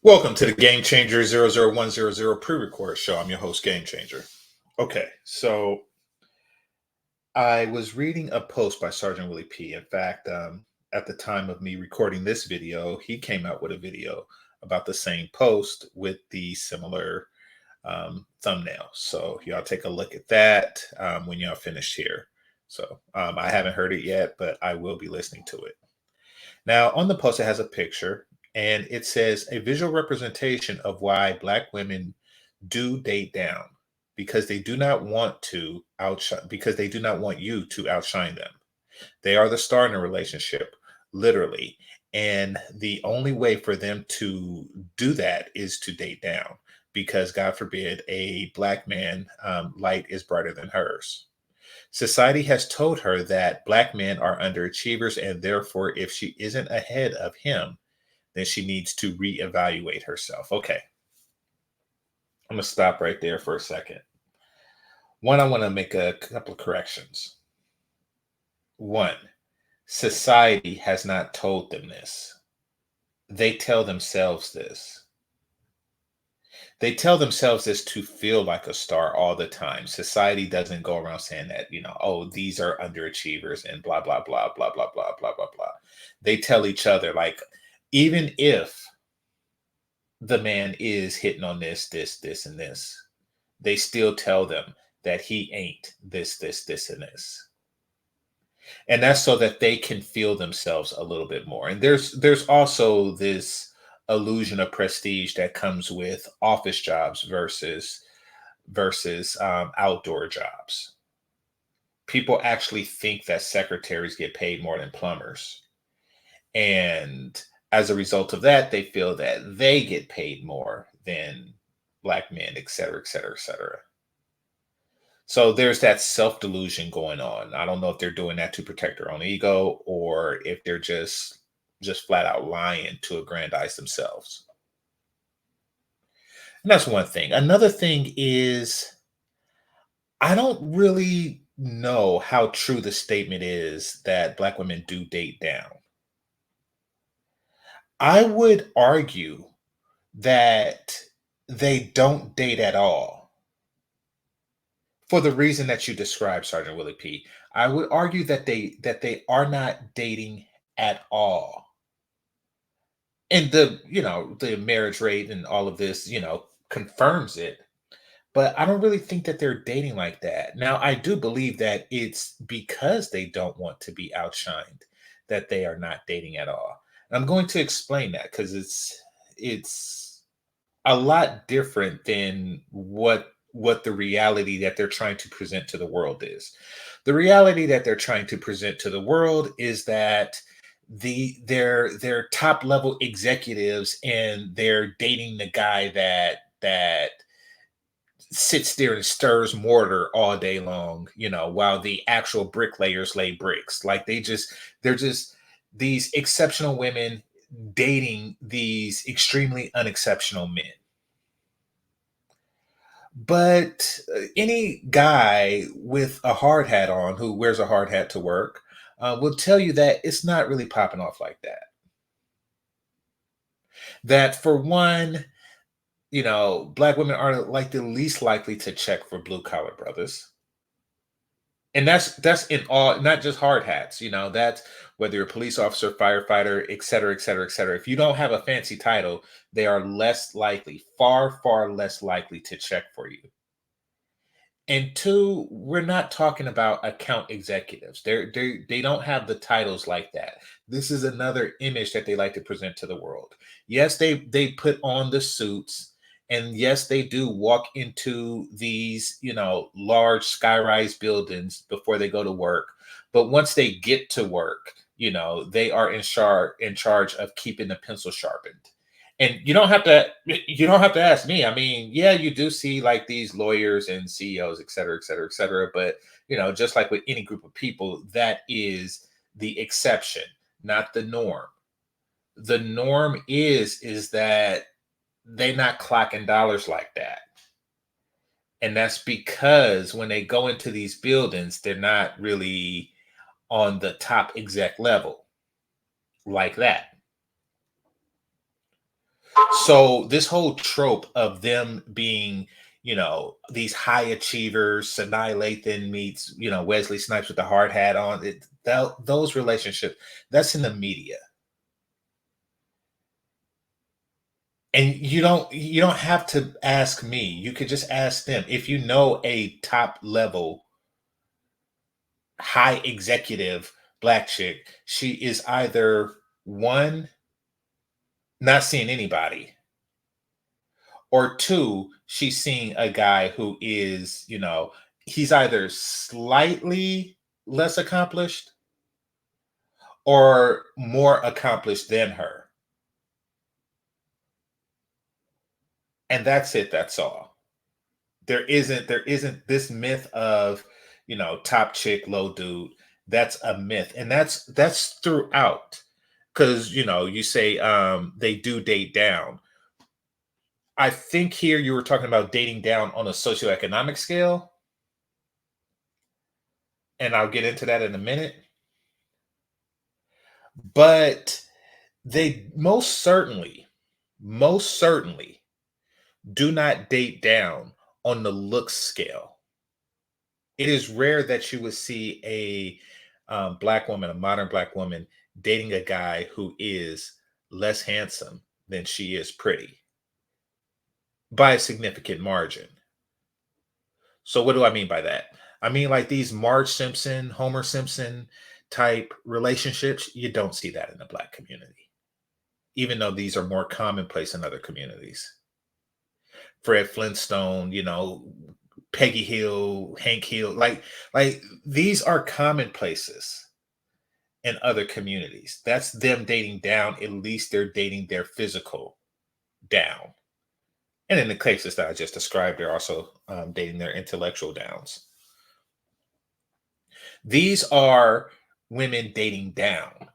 Welcome to the GameChanger 00100 pre-record show. I'm your host, GameChanger. Okay, so I was reading a post by Sergeant Willie P. In fact, at the time of me recording this video, he came out with a video about the same post with the similar thumbnail. So y'all take a look at that when y'all finished here. So I haven't heard it yet, but I will be listening to it. Now, on the post, it has a picture and it says a visual representation of why Black women do date down because they do not want to outshine, because they do not want you to outshine them. They are the star in a relationship, literally. And the only way for them to do that is to date down because, God forbid, a Black man light is brighter than hers. Society has told her that Black men are underachievers, and therefore, if she isn't ahead of him, then she needs to reevaluate herself. Okay, I'm going to stop right there for a second. One, I want to make a couple of corrections. One, society has not told them this. They tell themselves this. They tell themselves this to feel like a star all the time. Society doesn't go around saying that, oh, these are underachievers and blah, blah, blah, blah, blah, blah, blah, blah, blah. They tell each other, like, even if the man is hitting on this, and this, they still tell them that he ain't this, and this. And that's so that they can feel themselves a little bit more. And there's also this illusion of prestige that comes with office jobs versus outdoor jobs. People actually think that secretaries get paid more than plumbers. And as a result of that, they feel that they get paid more than Black men, et cetera, et cetera, et cetera. So there's that self delusion going on. I don't know if they're doing that to protect their own ego or if they're just flat out lying to aggrandize themselves. And that's one thing. Another thing is I don't really know how true the statement is that Black women do date down. I would argue that they don't date at all for the reason that you described, Sergeant Willie P. I would argue that they are not dating at all. And the marriage rate and all of this, confirms it. But I don't really think that they're dating like that. Now, I do believe that it's because they don't want to be outshined that they are not dating at all. And I'm going to explain that because it's a lot different than what the reality that they're trying to present to the world is. The reality that they're trying to present to the world is that their top level executives and they're dating the guy that sits there and stirs mortar all day long, while the actual bricklayers lay bricks. Like they're just these exceptional women dating these extremely unexceptional men. But any guy with a hard hat on who wears a hard hat to work will tell you that it's not really popping off like that. That for one, Black women are like the least likely to check for blue collar brothers. And that's in all, not just hard hats, that's whether you're a police officer, firefighter, et cetera, et cetera, et cetera. If you don't have a fancy title, they are less likely, far, far less likely to check for you. And two, we're not talking about account executives. They don't have the titles like that. This is another image that they like to present to the world. Yes, they put on the suits, and yes, they do walk into these, large skyrise buildings before they go to work. But once they get to work, they are in charge of keeping the pencil sharpened. And you don't have to ask me. I mean, yeah, you do see like these lawyers and CEOs, et cetera, et cetera, et cetera. But just like with any group of people, that is the exception, not the norm. The norm is that they're not clocking dollars like that. And that's because when they go into these buildings, they're not really on the top exec level like that. So this whole trope of them being, these high achievers, Sanaa Lathan meets, Wesley Snipes with the hard hat on, those relationships, that's in the media. And you don't have to ask me. You could just ask them. If you know a top level, high executive black chick, she is either one, not seeing anybody, or two, she's seeing a guy who is, he's either slightly less accomplished or more accomplished than her. And that's it, that's all. There isn't this myth of, top chick, low dude. That's a myth. And that's throughout. Because, you say they do date down. I think here you were talking about dating down on a socioeconomic scale, and I'll get into that in a minute. But they most certainly do not date down on the looks scale. It is rare that you would see a black woman, a modern black woman, dating a guy who is less handsome than she is pretty by a significant margin. So, what do I mean by that? I mean, like these Marge Simpson, Homer Simpson type relationships, you don't see that in the black community, even though these are more commonplace in other communities. Fred Flintstone, Peggy Hill, Hank Hill, like these are commonplaces in other communities. That's them dating down. At least they're dating their physical down. And in the cases that I just described, they're also dating their intellectual downs. These are women dating down.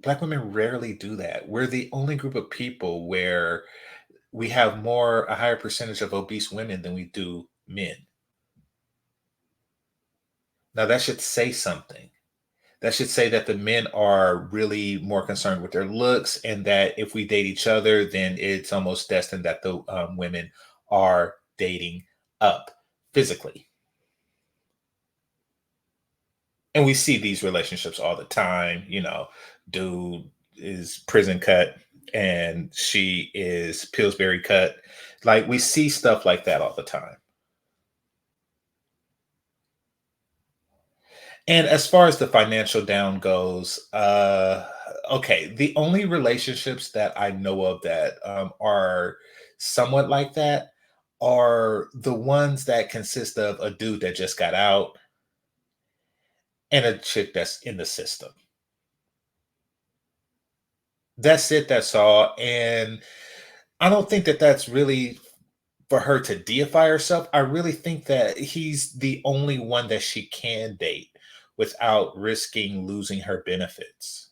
Black women rarely do that. We're the only group of people where we have a higher percentage of obese women than we do men. Now that should say something. That should say that the men are really more concerned with their looks, and that if we date each other, then it's almost destined that the women are dating up physically. And we see these relationships all the time. Dude is prison cut and she is Pillsbury cut. Like we see stuff like that all the time. And as far as the financial down goes, okay, the only relationships that I know of that are somewhat like that are the ones that consist of a dude that just got out and a chick that's in the system. That's it. That's all. And I don't think that that's really for her to deify herself. I really think that he's the only one that she can date without risking losing her benefits.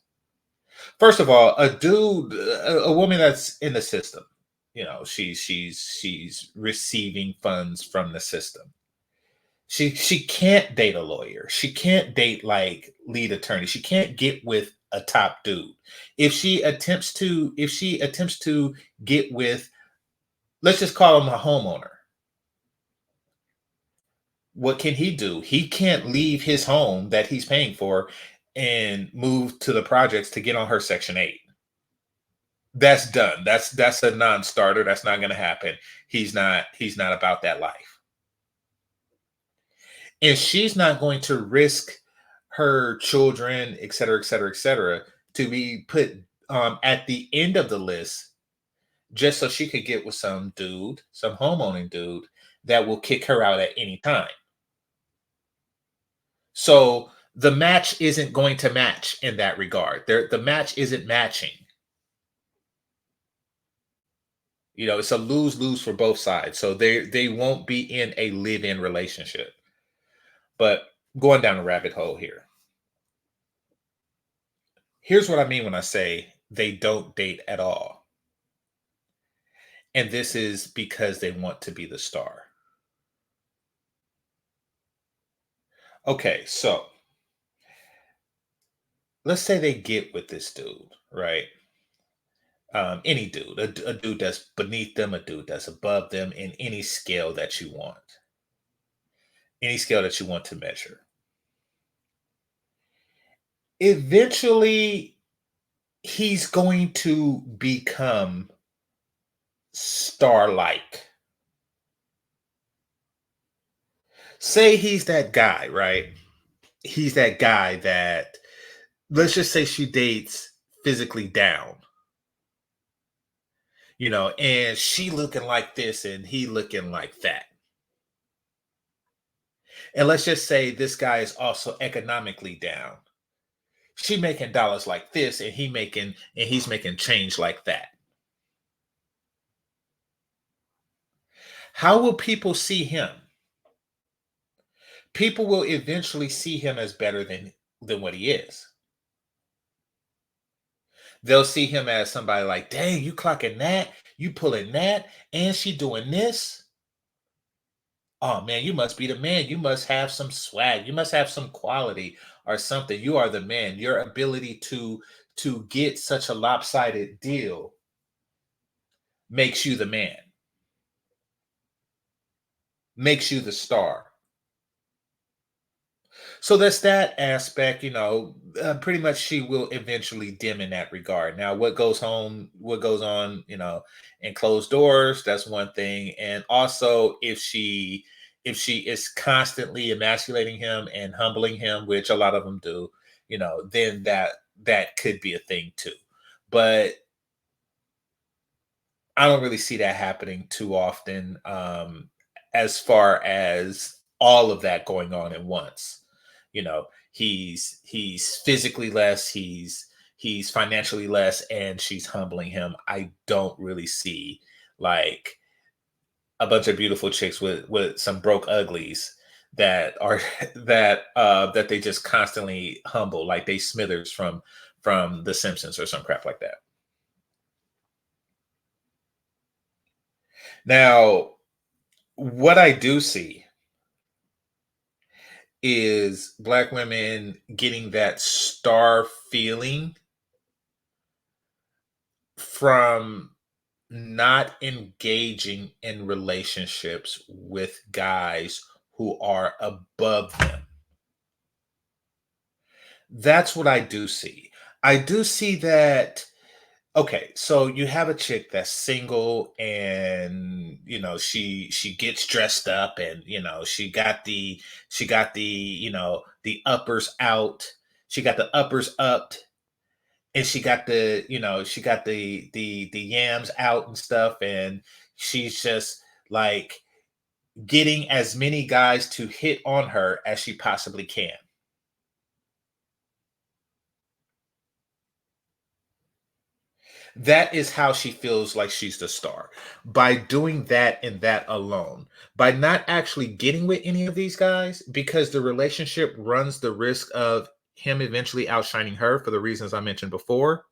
First of all, a woman that's in the system, she's receiving funds from the system. She can't date a lawyer. She can't date like lead attorney. She can't get with a top dude. If she attempts to get with, let's just call him a homeowner. What can he do? He can't leave his home that he's paying for and move to the projects to get on her Section 8. That's done. That's a non-starter. That's not going to happen. He's not about that life. And she's not going to risk her children, et cetera, et cetera, et cetera, to be put at the end of the list just so she could get with some dude, some homeowning dude that will kick her out at any time. So the match isn't going to match in that regard. The match isn't matching. It's a lose lose for both sides. So they won't be in a live in relationship. But going down a rabbit hole here. Here's what I mean when I say they don't date at all. And this is because they want to be the star. Okay, so let's say they get with this dude, right? Any dude, a dude that's beneath them, a dude that's above them in any scale that you want to measure. Eventually, he's going to become star-like. Say he's that guy, right? He's that guy that, let's just say she dates physically down, and she looking like this and he looking like that. And let's just say this guy is also economically down. She making dollars like this and he's making change like that. How will people see him? People will eventually see him as better than what he is. They'll see him as somebody like, dang, you clocking that, you pulling that, and she doing this. Oh man, you must be the man. You must have some swag. You must have some quality or something. You are the man. Your ability to get such a lopsided deal makes you the man, makes you the star. So that's that aspect, pretty much she will eventually dim in that regard. Now, what goes on, in closed doors, that's one thing. And also if she is constantly emasculating him and humbling him, which a lot of them do, then that could be a thing too. But I don't really see that happening too often, as far as all of that going on at once. He's physically less, he's financially less, and she's humbling him. I don't really see like a bunch of beautiful chicks with some broke uglies that are that they just constantly humble, like they Smithers from The Simpsons or some crap like that. Now, what I do see is black women getting that star feeling from not engaging in relationships with guys who are above them. That's what I do see. I do see that. Okay, so you have a chick that's single, and she gets dressed up, and she got the the uppers out. She got the uppers up, and she got the yams out and stuff, and she's just like getting as many guys to hit on her as she possibly can. That is how she feels like she's the star. By doing that and that alone, by not actually getting with any of these guys, because the relationship runs the risk of him eventually outshining her for the reasons I mentioned before,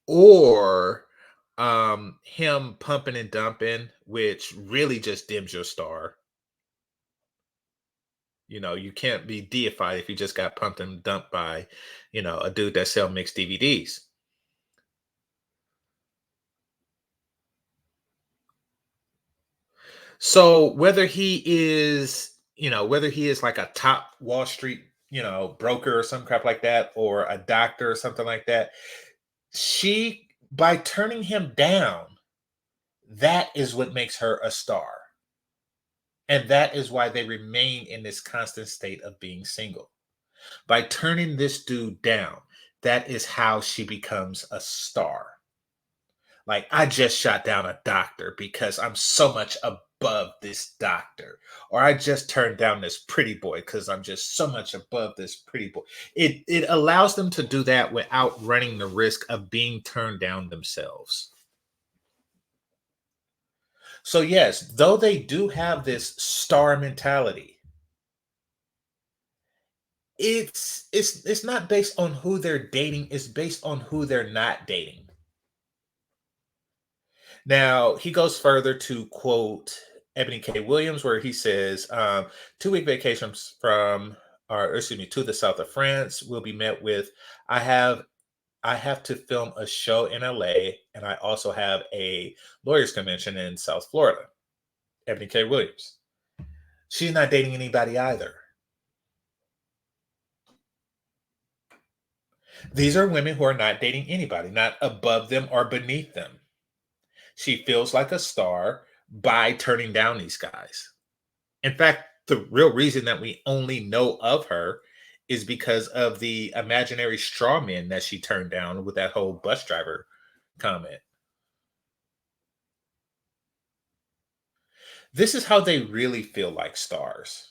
or him pumping and dumping, which really just dims your star. You can't be deified if you just got pumped and dumped by, a dude that sell mixed DVDs. So whether he is like a top Wall Street, broker or some crap like that, or a doctor or something like that, she by turning him down, that is what makes her a star. And that is why they remain in this constant state of being single. By turning this dude down, that is how she becomes a star. Like, I just shot down a doctor because I'm so much above this doctor. Or I just turned down this pretty boy because I'm just so much above this pretty boy. It allows them to do that without running the risk of being turned down themselves. So yes, though they do have this star mentality, it's not based on who they're dating, it's based on who they're not dating. Now, he goes further to quote Ebony K. Williams, where he says, 2 week vacations from, or excuse me, to the south of France will be met with, I have I have to film a show in LA, and I also have a lawyers convention in South Florida. Ebony K. Williams. She's not dating anybody either. These are women who are not dating anybody, not above them or beneath them. She feels like a star by turning down these guys. In fact, the real reason that we only know of her is because of the imaginary straw men that she turned down with that whole bus driver comment. This is how they really feel like stars.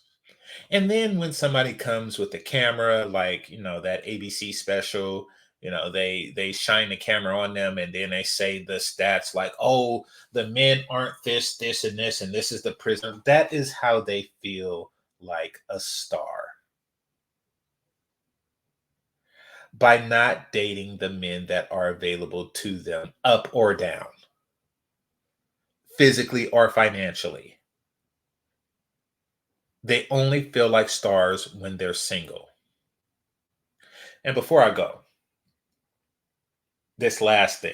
And then when somebody comes with the camera, like, that ABC special, they shine the camera on them and then they say the stats like, oh, the men aren't this, and this is the prisoner. That is how they feel like a star by not dating the men that are available to them, up or down, physically or financially. They only feel like stars when they're single. And before I go, this last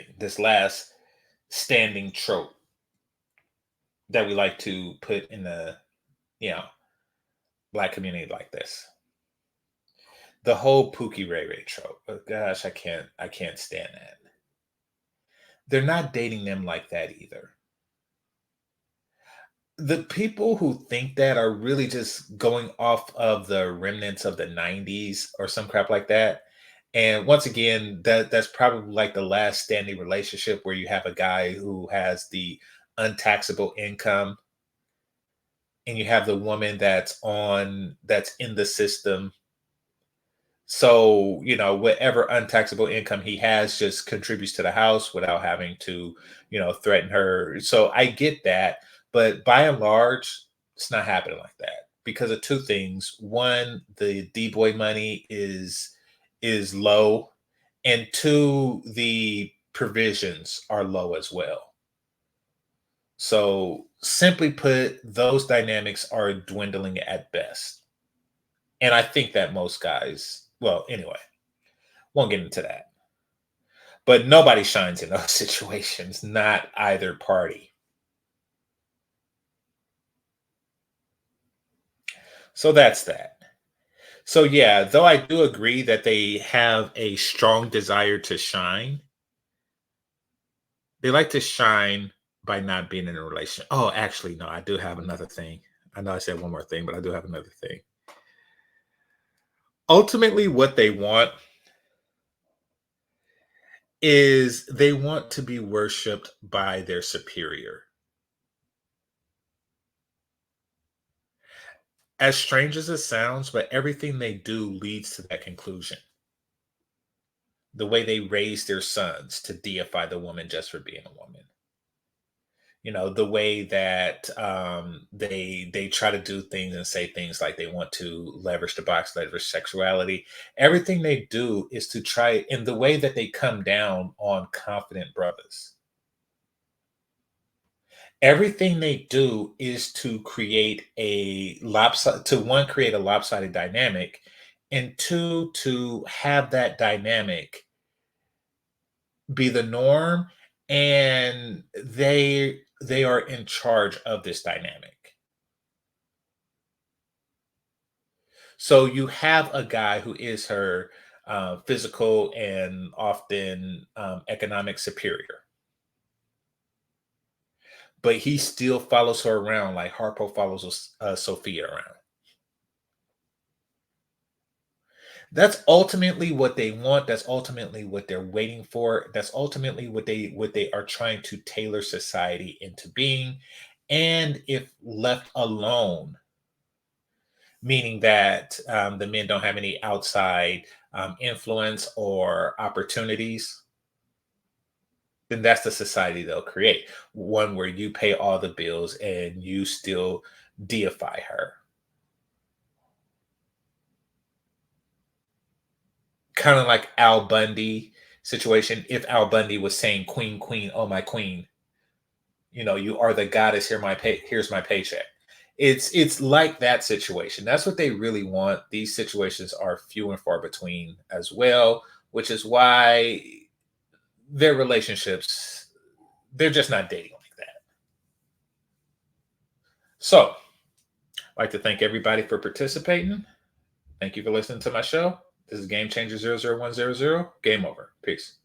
standing trope that we like to put in the, you know, black community like this. The whole Pookie Ray Ray trope. Oh, gosh, I can't stand that. They're not dating them like that either. The people who think that are really just going off of the remnants of the 90s or some crap like that. And once again, that's probably like the last standing relationship where you have a guy who has the untaxable income and you have the woman that's in the system. So, whatever untaxable income he has just contributes to the house without having to, threaten her. So I get that, but by and large, it's not happening like that because of two things. One, the D boy money is low, and two, the provisions are low as well. So simply put, those dynamics are dwindling at best. And I think that most guys, well, anyway, won't get into that. But nobody shines in those situations, not either party. So that's that. So yeah, though I do agree that they have a strong desire to shine, they like to shine by not being in a relation. Oh, actually, no, I do have another thing. I know I said one more thing, but I do have another thing. Ultimately, what they want is they want to be worshiped by their superior. As strange as it sounds, but everything they do leads to that conclusion. The way they raise their sons to deify the woman just for being a woman. The way that they try to do things and say things like they want to leverage the box, leverage sexuality. Everything they do is to try, in the way that they come down on confident brothers. Everything they do is to create a lopsided, to one, create a lopsided dynamic, and two, to have that dynamic be the norm, and they are in charge of this dynamic. So you have a guy who is her physical and often economic superior, but he still follows her around like Harpo follows Sophia around. That's ultimately what they want. That's ultimately what they're waiting for. That's ultimately what they are trying to tailor society into being. And if left alone, meaning that the men don't have any outside influence or opportunities, then that's the society they'll create. One where you pay all the bills and you still deify her. Kind of like Al Bundy situation. If Al Bundy was saying, "Queen, queen, oh my queen, you are the goddess. Here's my paycheck." It's like that situation. That's what they really want. These situations are few and far between as well, which is why their relationships, they're just not dating like that. So, I'd like to thank everybody for participating. Thank you for listening to my show. This is GameChanger 00100. Game over. Peace.